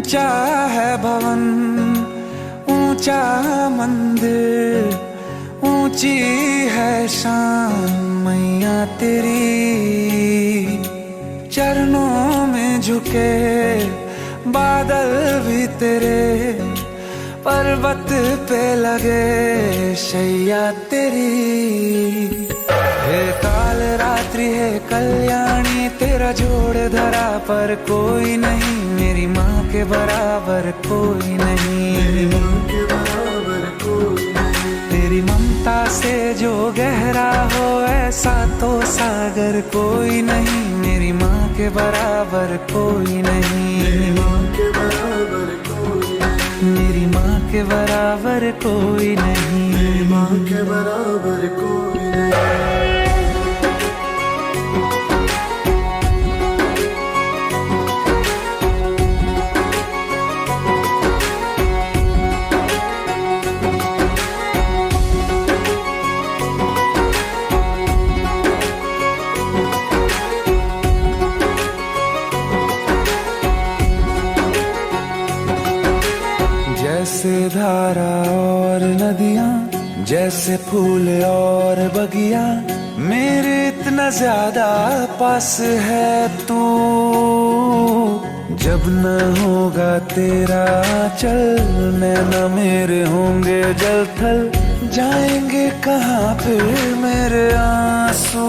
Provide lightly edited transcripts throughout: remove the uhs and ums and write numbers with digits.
ऊंचा है भवन, ऊंचा मंदिर, ऊंची है शान मैया तेरी। चरणों में झुके बादल भी तेरे, पर्वत पे लगे शैया तेरी। हे काल रात्रि है कल्याणी, तेरा जोड़ धरा पर कोई नहीं, मेरी माँ के बराबर कोई नहीं। तेरी ममता से जो गहरा हो ऐसा तो सागर कोई नहीं, मेरी माँ के बराबर कोई नहीं। मेरी माँ के बराबर कोई नहीं, मेरी माँ के बराबर कोई नहीं। जैसे धारा और नदियाँ, जैसे फूल और बगिया, मेरे इतना ज्यादा पास है तू। जब न होगा तेरा चल, नैना मेरे होंगे जल थल, जाएंगे कहाँ फिर मेरे आंसू।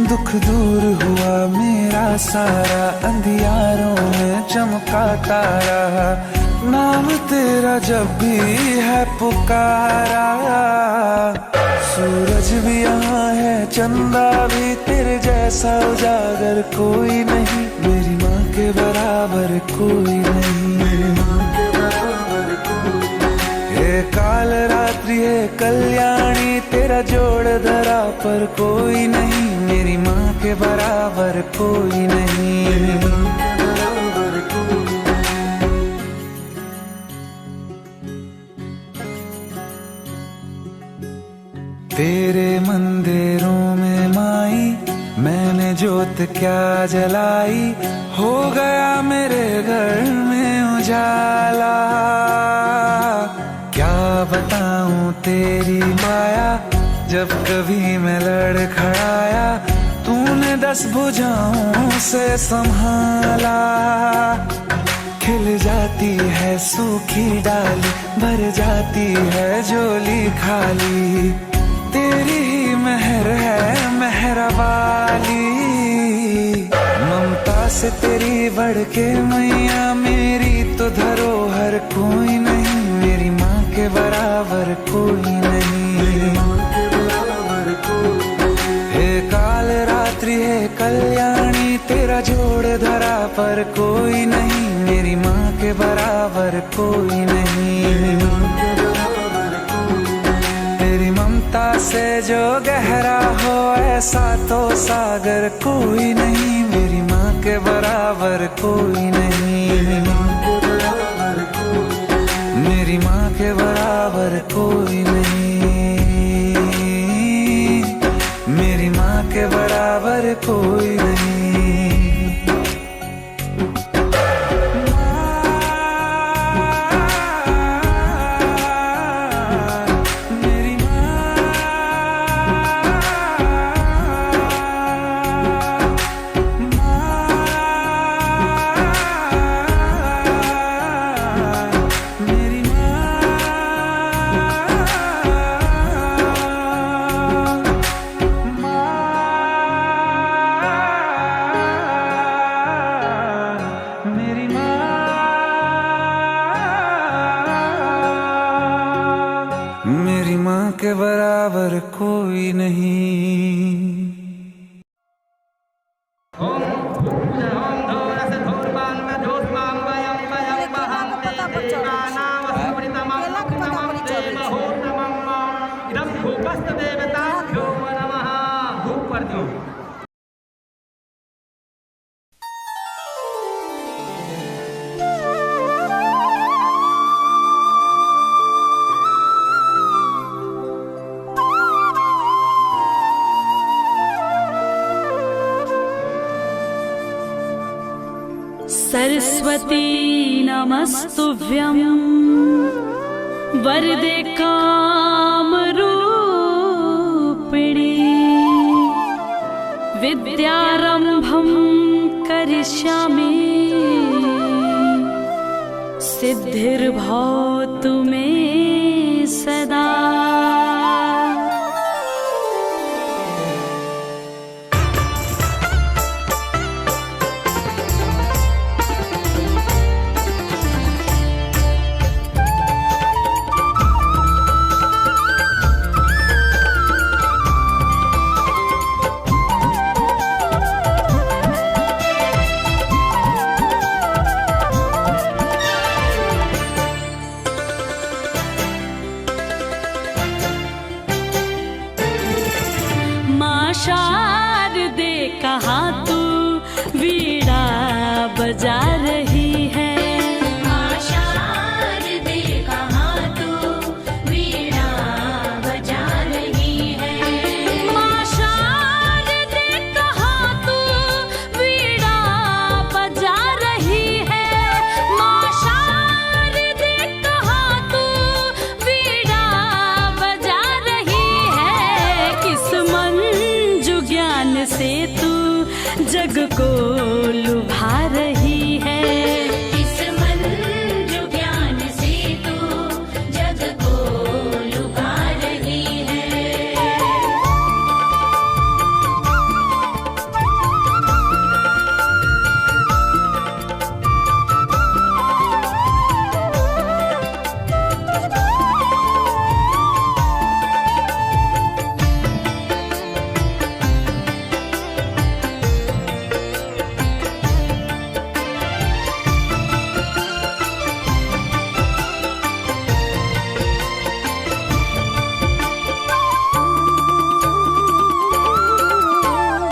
दुख दूर हुआ मेरा सारा, अंधियारों में चमका तारा, नाम तेरा जब भी है पुकारा। सूरज भी यहाँ है, चंदा भी, तेरे जैसा उजागर कोई नहीं, मेरी माँ के बराबर कोई नहीं। मेरी माँ के बराबर कोई नहीं। हे काल रात्रि है कल्याणी, तेरा जोड़ धरा पर कोई नहीं, मेरी माँ के बराबर कोई नहीं। मेरी माँ के बराबर कोई नहीं। तेरे मंदिरों में माई मैंने जोत क्या जलाई, हो गया मेरे घर में उजाला। क्या बताऊं तेरी माया, जब कभी मैं लड़खड़ाया, तूने 10 भुजाओं से संभाला। खिल जाती है सूखी डाली, भर जाती है झोली खाली, तेरी ही मेहर है मेहरा वाली। ममता से तेरी बढ़ के मैया, मेरी तो धरोहर कोई नहीं, मेरी माँ के बराबर कोई नहीं। मेरी माँ के बराबर कोई नहीं। हे काल रात्रि है कल्याणी, तेरा जोड़ धरा पर कोई नहीं, मेरी माँ के बराबर कोई नहीं। मेरी माँ के बराबर कोई नहीं। तेरी ममता से जो गहरा हो ऐसा तो सागर कोई नहीं, मेरी माँ के बराबर कोई नहीं। मेरी माँ के बराबर कोई नहीं। मेरी माँ के बराबर कोई नहीं, मेरी माँ के बराबर कोई नहीं। मेरी माँ के बराबर कोई नहीं। सरस्वती नमस्तुभ्यं वरदे कामरूपिणी विद्यारम्भं करिष्यामि सिद्धिर्भवतु मे सदा। शारदे कहाँ तू वीणा बजा रही है। माँ शारदे कहाँ तू वीणा बजा रही है। माँ शारदे कहाँ तू वीणा बजा रही है। माँ शारदे कहाँ तू वीणा बजा रही है। किस ज्ञान से तू जग को लुभा रही है। इस मंजू ज्ञान से तू जग को लुभा रही है।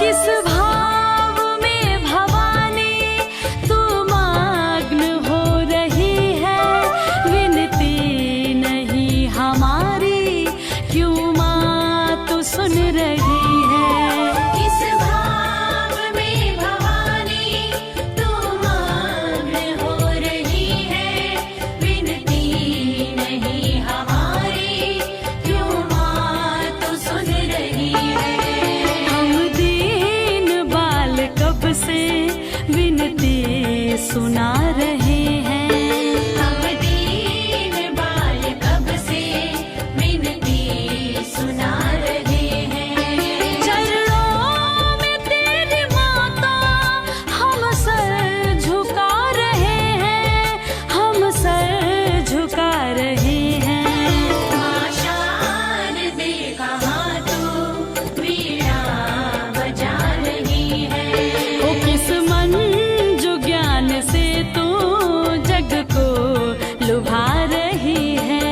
किस भाव में भवानी तू मग्न हो रही है। विनती नहीं हमारी क्यों माँ तू सुन रही है। किस भाव में भवानी तू मग्न हो रही है। विनती नहीं हमारी क्यों माँ तू सुन रही है। कब से विनती सुना रहे हैं। हम दीन बाल कब से विनती सुना रहे हैं। चरणों में तेरी माता हम सर झुका रहे हैं। हम सर झुका रहे हैं। माँ शारदे कहाँ तू वीणा बजा रही है। किस मंजू ज्ञान से तू जग को लुभा रही है।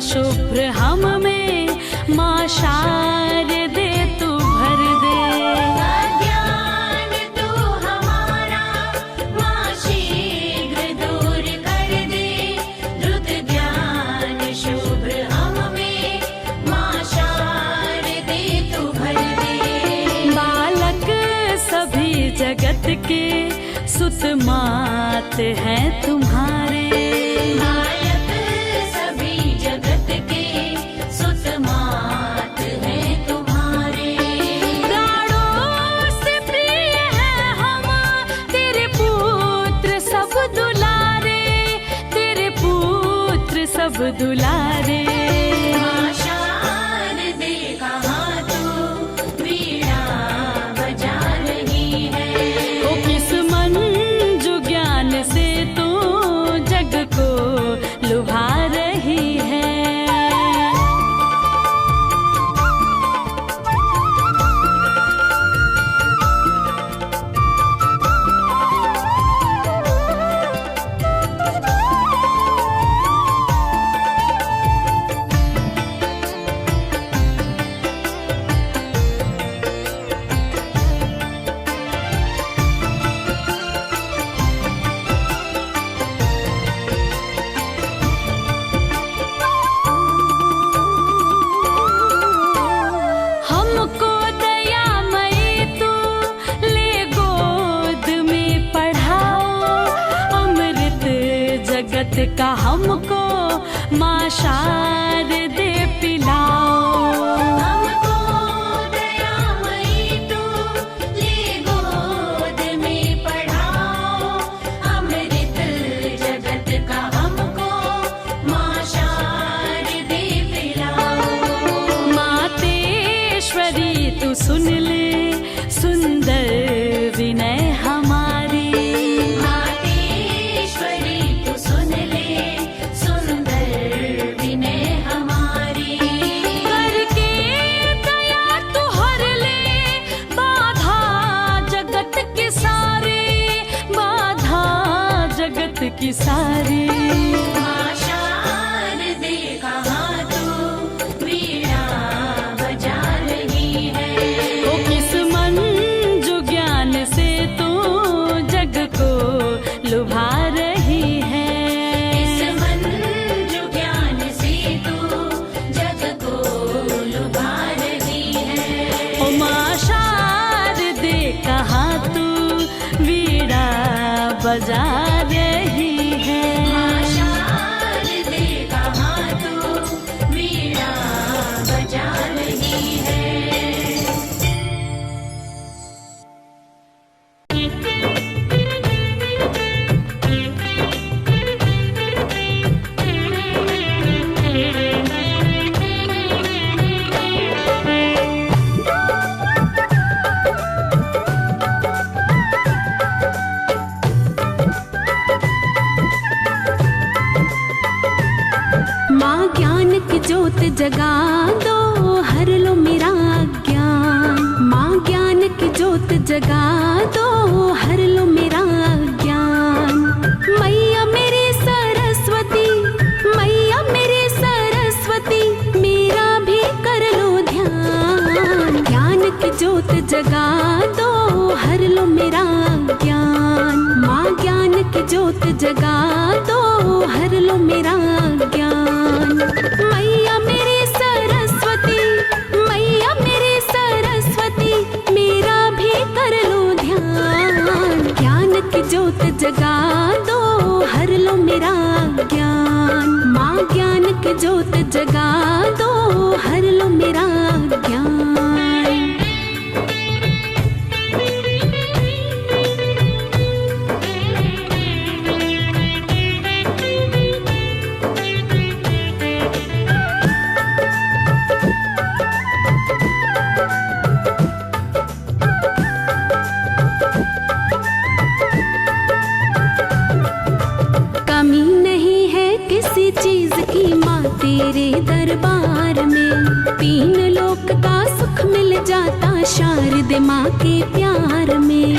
शुभ्र हम में माँ शारदे तू भर दे। अज्ञान तू हमारा माँ शीघ्र दूर कर दे। द्रुत ज्ञान शुभ्र हम में माँ शारदे तू भर दे। बालक सभी जगत के सुत मात हैं तुम्हारे। जगत के सुत मात है तुम्हारे। प्राणों से प्रिय है हम तेरे पुत्र सब दुलारे। तेरे पुत्र सब दुलारे। माँ शारदे कहाँ तू वीणा बजा रही है। ओ किस मंजू ज्ञान से तू जग को लुभा रही रही है। हमको दयामयी तू ले गोद में पढ़ाओ, अमृत जगत का हमको माँ शारदे पिलाओ। हमको दयामयी तू ले गोद में पढ़ाओ, अमृत जगत का हमको माँ शारदे पिलाओ। मातेश्वरी तू सुन ले सुंदर विनय हमारी, मातेश्वरी तू सुन ले सुंदर विनय हमारी। करके दया तू हर ले बाधा जगत की सारी, बाधा जगत की सारी। माँ शारदे कहाँ तू वीणा बजा रही है। ओ किस मंजू ज्ञान से तू जग को लुभा रही है। इस मंजू ज्ञान से तू जग को लुभा रही है। ओ माँ शारदे कहाँ तू वीणा बजा रही है। माँ शारदे कहाँ तू वीणा बजा रही है। माँ ज्ञान की ज्योत जगा दो, हर लो मेरा ज्ञान। माँ ज्ञान की ज्योत जगा दो, हर लो मेरा ज्ञान। मैया मेरी सरस्वती, मैया मेरी सरस्वती, मेरा भी कर लो ध्यान। ज्ञान की ज्योत जगा दो, हर लो मेरा ज्ञान। माँ ज्ञान की ज्योत जगा दो, हर लो मेरा ज्ञान। मैया मेरी सरस्वती, मैया मेरी सरस्वती, मेरा भी कर लो ध्यान। ज्ञान की ज्योत जगा दो, हर लो मेरा ज्ञान। माँ ज्ञान की ज्योत जगा दो, हर लो मेरा ज्ञान। कमी नहीं है किसी चीज की माँ तेरे दरबार में। तीन लोक का सुख मिल जाता शारदे माँ के प्यार में।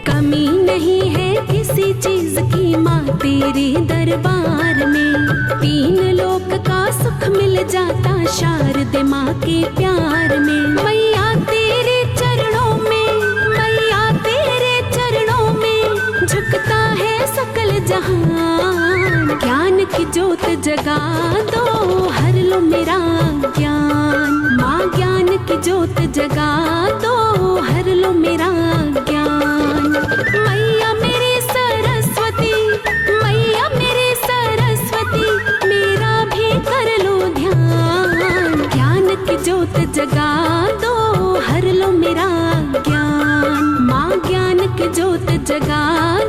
कमी नहीं है किसी चीज की माँ तेरे दरबार में। तीन लोक का सुख मिल जाता शारदे माँ के प्यार में। मैया तेरे चरणों में, मैया तेरे चरणों में झुकता है सकल जहान। ज्ञान की ज्योत जगा दो, हर लो मेरा ज्ञान। माँ ज्ञान की ज्योत जगा दो, हर लो मेरा ज्ञान। मैया मेरी सरस्वती, मैया मेरी सरस्वती, मेरा भी कर लो ध्यान। ज्ञान की ज्योत जगा दो, हर लो मेरा ज्ञान। माँ ज्ञान की ज्योत जगा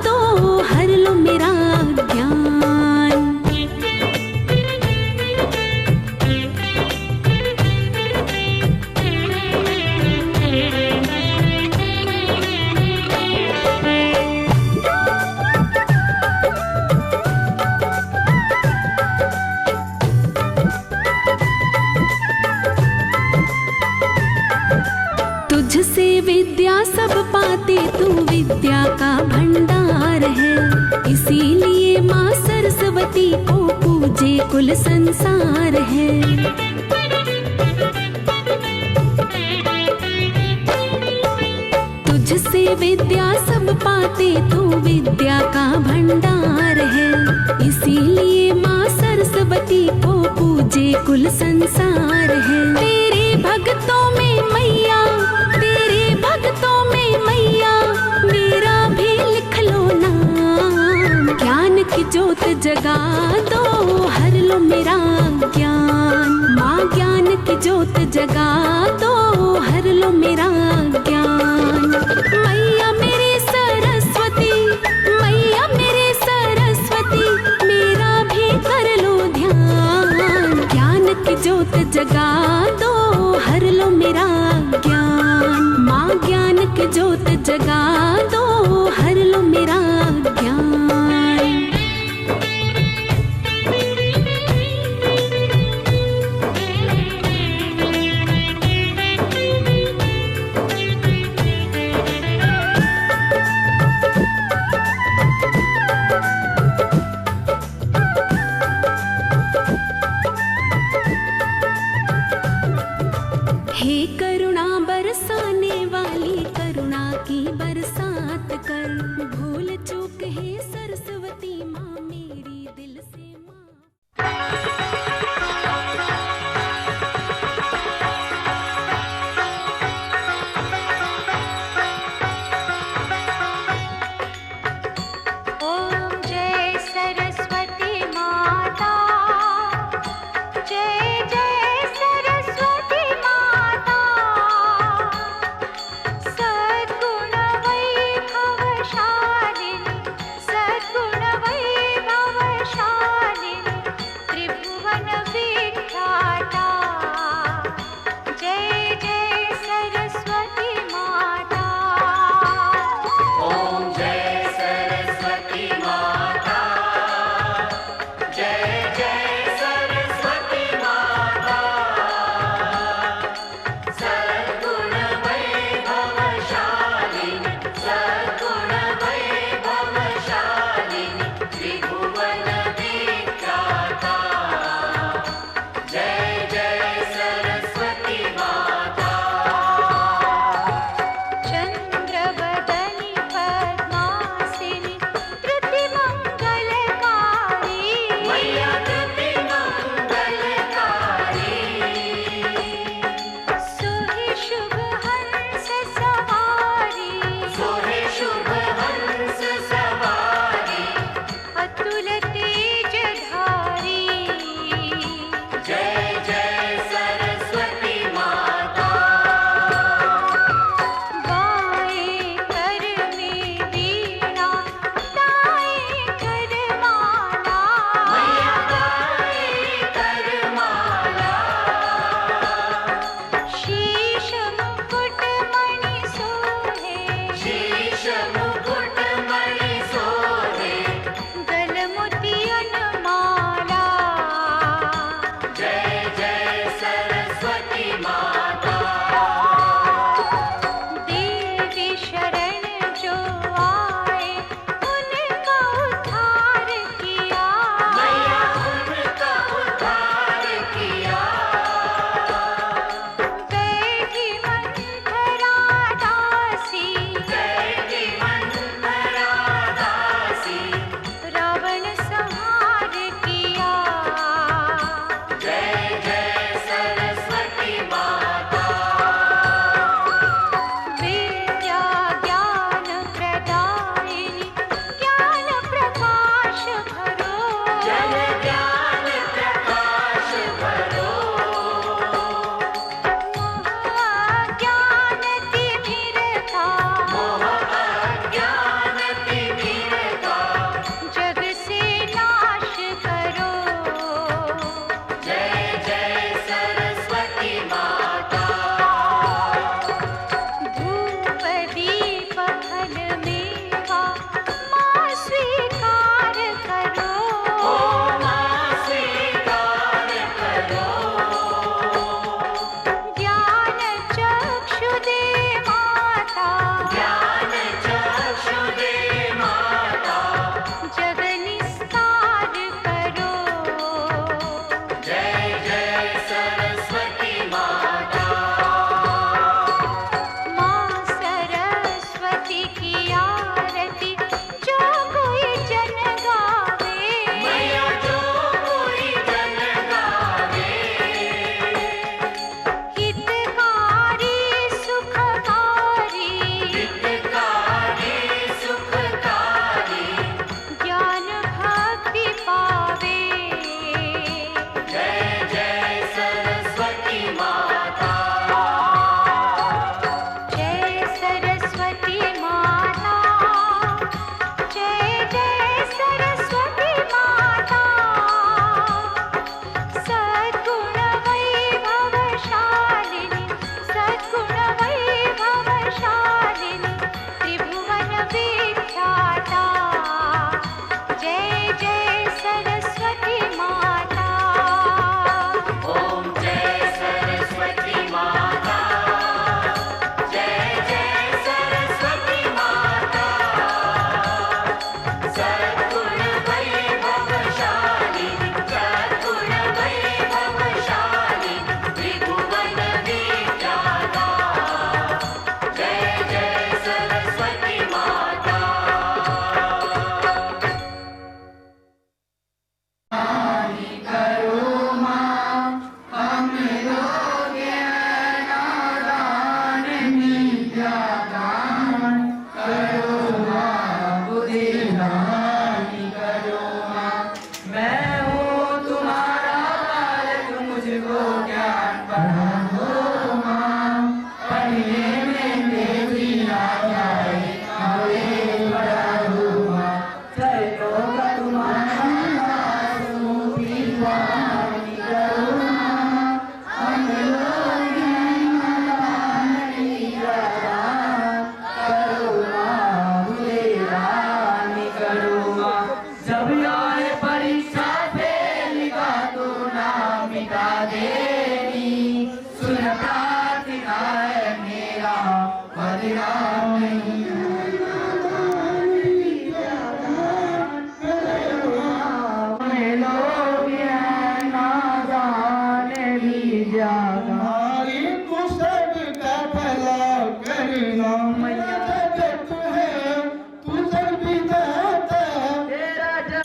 दो, हर लो मेरा ज्ञान। इसीलिए माँ सरस्वती को पूजे कुल संसार है। तुझसे विद्या सब पाते, तू विद्या का भंडार है। इसीलिए माँ सरस्वती को पूजे कुल संसार है। तेरे भक्तों में मैया, तेरे भक्तों में मैया, मेरा भी लिख लो नाम। ज्ञान की ज्योत जगा दो, हर लो मेरा ज्ञान। माँ ज्ञान की ज्योत जगा दो, हर लो मेरा ज्ञान। मैया मेरे सरस्वती, मैया मेरे सरस्वती, मेरा भी कर लो ध्यान। ज्ञान की ज्योत जगा दो, हर लो मेरा ज्ञान। माँ ज्ञान की ज्योत जगा दो, हर लो मेरा ज्ञान। हे करुणा बरसाने वाली, करुणा की बरसात कर। भूल चूक है सरस्वती माँ, मेरी दिल से माँ। ओम जय सरस्वती माता, जय जय सरस्वती माता। सद्गुण वैभवशालिनी,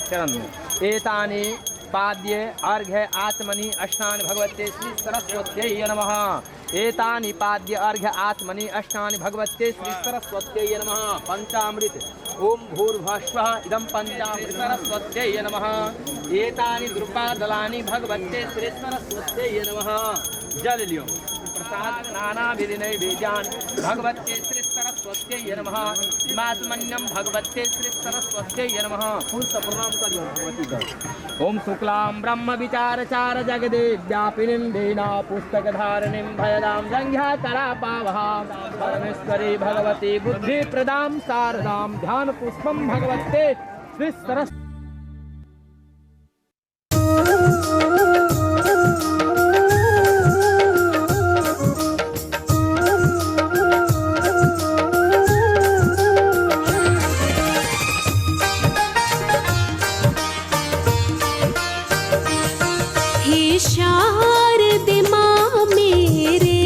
चरण। एतानि पाद्ये अर्घ्य आत्मनि अष्टानि भगवते श्री सरस्वत्यै नमः। एतानि पाद्य अर्घ्य आत्मनि अष्टानि भगवते श्री सरस्वत्यै नमः। पंचामृत ओम भूर्भुवः इदं पंचामृत सरस्वत्यै नमः। एतानि द्रुपादलानि भगवते श्री सरस्वत्यै नमः। जल लियो प्रसाद नाना विधि नैवेद्यान भगवते श्री सरस्वत्यै नमः। मात्मन्यम भगवते श्री सरस्वत्यै नमः। फूल से प्रणाम करियो भगवती का। ओम शुक्लां ब्रह्म विचारचार जगदे व्यापिनीं देना पुस्तक धारणीं भयदां संध्या करापावहां परमेश्वरी भगवती बुद्धि प्रदां शारदां ध्यान पुष्पं भगवते श्री सरस्वती। शारदे माँ मेरे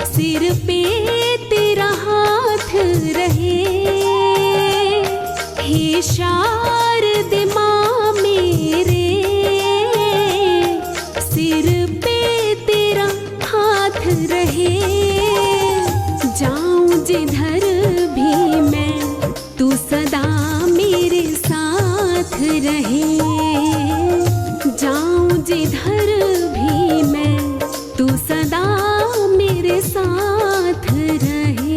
सिर पे तेरा हाथ रहे। हे शारदे माँ मेरे सिर पे तेरा हाथ रहे। जाऊं जिधर भी मैं तू सदा मेरे साथ रहे। जाऊं जिधर भी मैं तू सदा मेरे साथ रहे।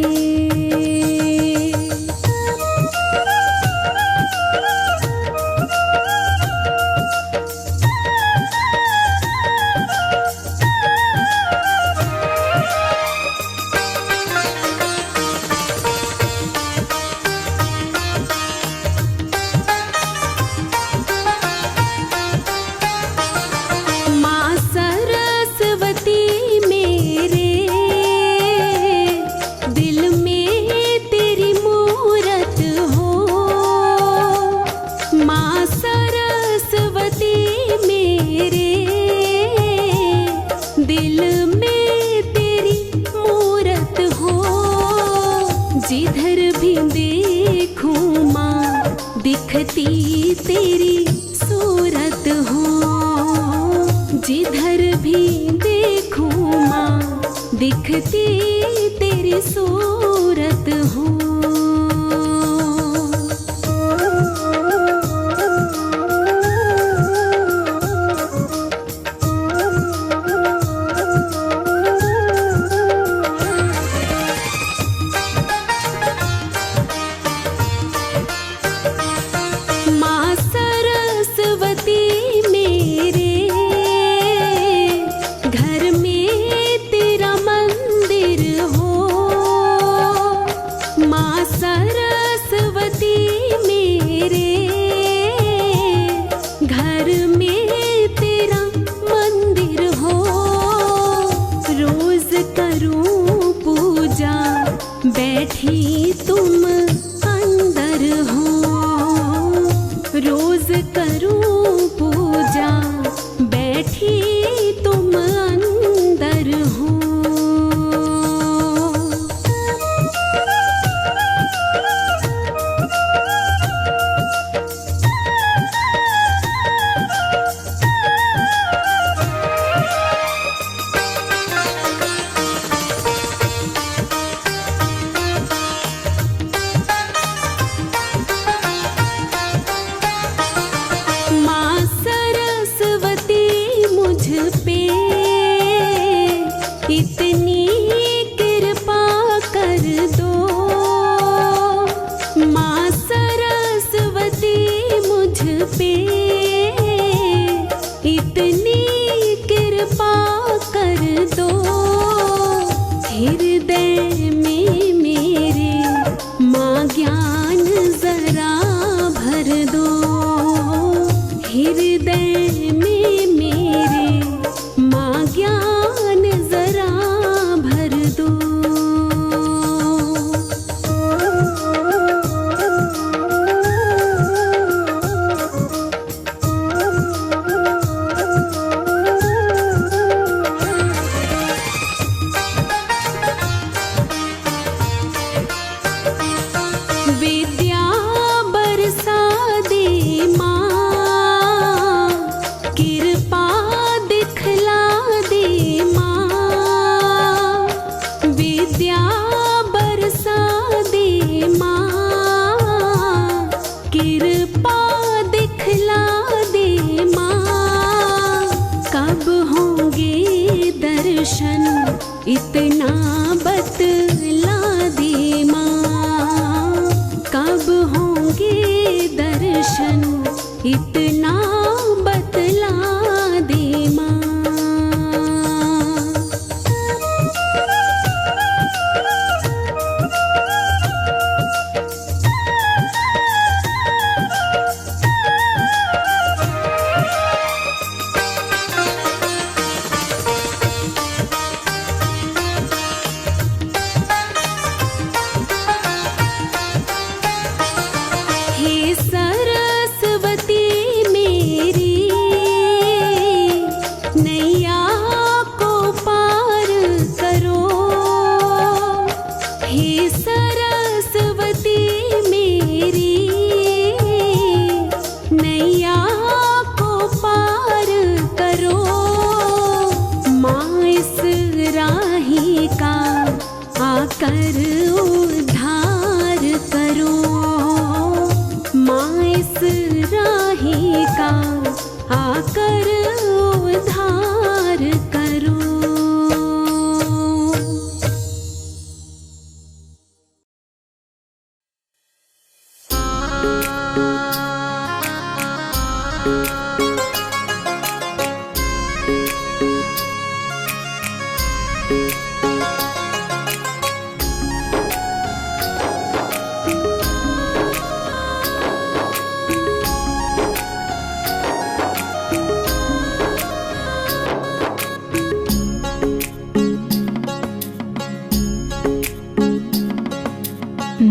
जिधर भी देखूं माँ दिखती तेरी सूरत हो। जिधर भी देखूं माँ दिखती तेरी सूरत हो। माँ सर कृपा दिखला दे माँ, कब होंगे दर्शन इतना बतला दे माँ, कब होंगे दर्शन इतना बतला दे माँ। हे सरस्वती मेरी नैया को पार करो, हे सरस्वती मेरी नैया को पार करो, माँ इस राही का आकर उद्धार करो, माँ इस राही का आकर उद्धार करो।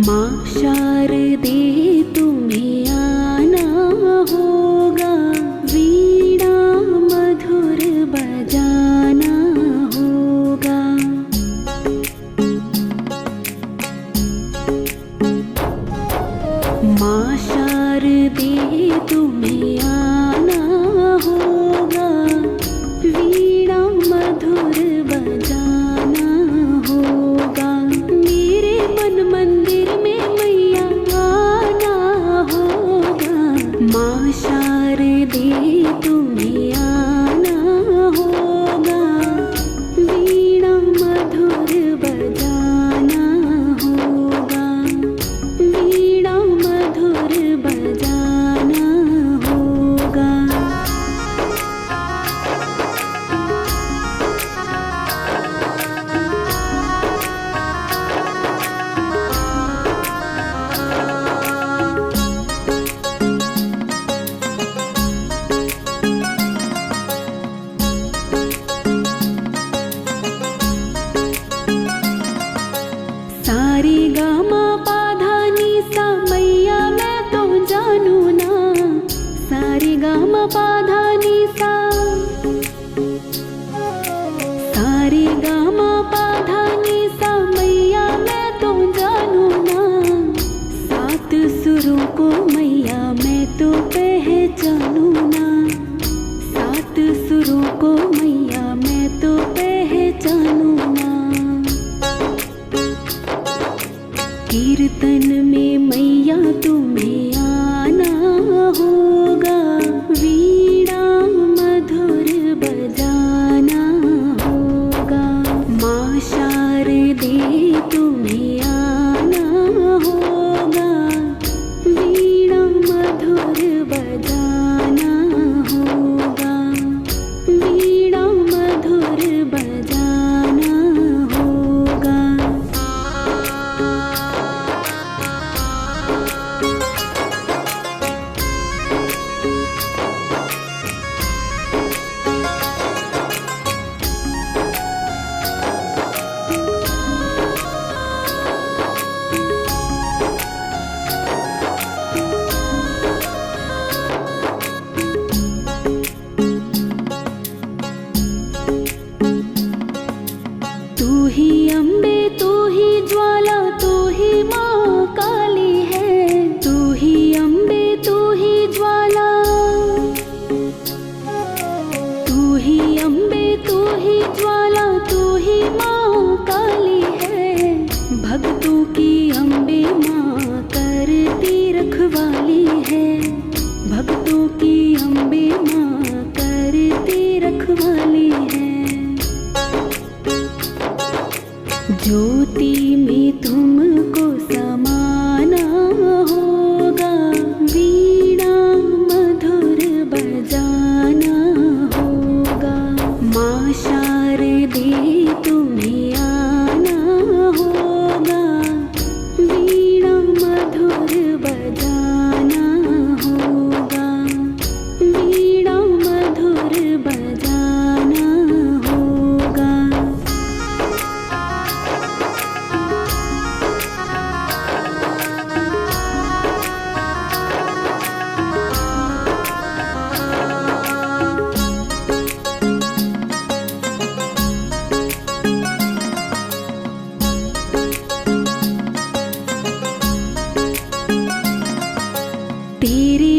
माँ शारदे तुम्हें आना होगा, वीणा मधुर बजाना होगा। माँ शारदे तुम्हें आना होगा, वीणा मधुर बजाना होगा। मेरे मन मंदिर में मैया आना होगा, माँ शारदे तुम्हें आना होगा, वीणा मधुर बजाना होगा, वीणा मधुर बजाना होगा। सारे गामा पाधा नीसा मैया मैं तो जानू ना, सारे गामा पाधा नीसा, सारे गामा पाधा नीसा मैया मैं तो जानू ना, सात सुरों को मैया मैं तो पहचानू ना, सात सुरों को मैया मैं तो पहचानू ना। कीर्तन में मैया तुम्हें आना होगा, वीणा मधुर बजाना होगा। माँ शारदे तुम्हें आना होगा, वीणा मधुर बजाना होगा, वीणा मधुर बजाना होगा। है, भक्तों की अम्बे माँ करती रखवाली है। ज्योति में तुमको समाना होगा, वीणा मधुर बजाना होगा। माँ शारदे तुम्हें आना होगा, वीणा मधुर बजाना होगा, वीणा मधुर बजाना होगा। तेरे